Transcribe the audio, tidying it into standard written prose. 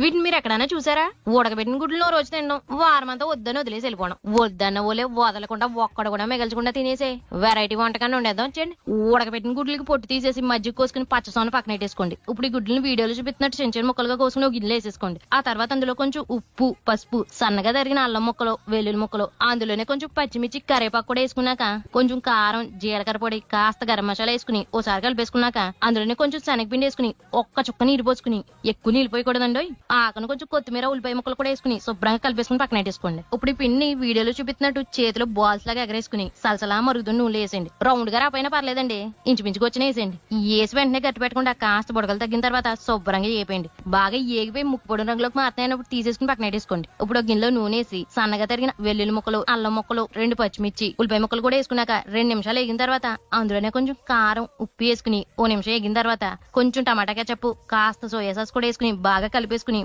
వీటిని మీరు ఎక్కడైనా చూసారా? ఉడకబెట్టిన గుడ్లు రోజు తినడం, వారమంతా వద్దని వదిలేసి వెళ్ళిపోవడం. వద్దన్న ఓలే వదలకుండా ఒక్కడ కూడా మిగల్చకుండా తినేసే వెరైటీ వంటకాన్ని ఉండేద్దాం వచ్చండి. ఉడకబెట్టిన గుడ్లకి పొట్టు తీసేసి మజ్జిగ కోసుకుని పచ్చసోన పక్కన పెట్టేసుకోండి. ఇప్పుడు ఈ గుడ్లను వీడియోలో చూపిస్తున్నట్టు చిన్న చిన్న ముక్కలుగా కోసుకుని ఒక గిన్నెలో వేసేసుకోండి. ఆ తర్వాత అందులో కొంచెం ఉప్పు, పసుపు, సన్నగా తరిగిన అల్లం ముక్కలు, వెల్లుల్లి ముక్కలు, అందులోనే కొంచెం పచ్చిమిర్చి, కరివేపాకు కూడా వేసుకున్నాక కొంచెం కారం, జీలకర్ర పొడి, కాస్త గరం మసాలా వేసుకుని ఓసారి కలిపేసుకున్నాక అందులోనే కొంచెం శనగపిండి వేసుకుని ఒక్క చుక్క నీరు పోసుకుని, ఎక్కువ నీళ్ళు పోయకూడదండి. ఆకను కొంచెం కొత్తిమీర, ఉల్లిపాయ ముక్కలు కూడా వేసుకుని శుభ్రంగా కలిపేసుకుని పక్కన పెట్టేసుకోండి. ఇప్పుడు ఈ పిండిని వీడియోలో చూపిస్తున్నట్టు చేతిలో బాల్స్ లాగా ఎగరేసుకుని సలసలా మరుగుతున్న నూనె వేసేయండి. రౌండ్ గా రాపోయినా పర్లేదండి, ఇంచుమించుకు వచ్చిన వేసేయండి. వేసి వెంటనే గట్టి పెట్టకుండా కాస్త బుడగలు తగ్గిన తర్వాత శుభ్రంగా వేపేయండి. బాగా ఏగిపోయి ముక్కు పొడి రంగులోకి మారుతాయినప్పుడు తీసేసుకుని పక్కన పెట్టేసుకోండి. ఇప్పుడు ఒక గిన్నెలో నూనె వేసి సన్నగా తరిగిన వెల్లుల్లి ముక్కలు, అల్లం ముక్కలు, 2 పచ్చిమిర్చి, ఉల్లిపాయ ముక్కలు కూడా వేసుకున్నాక 2 నిమిషాలు వేగిన తర్వాత అందులోనే కొంచెం కారం, ఉప్పు వేసుకుని ఓ నిమిషం వేగిన తర్వాత కొంచెం టమాటా కెచప్, కాస్త సోయా సాస్ కూడా వేసుకుని బాగా కలిపేసుకుని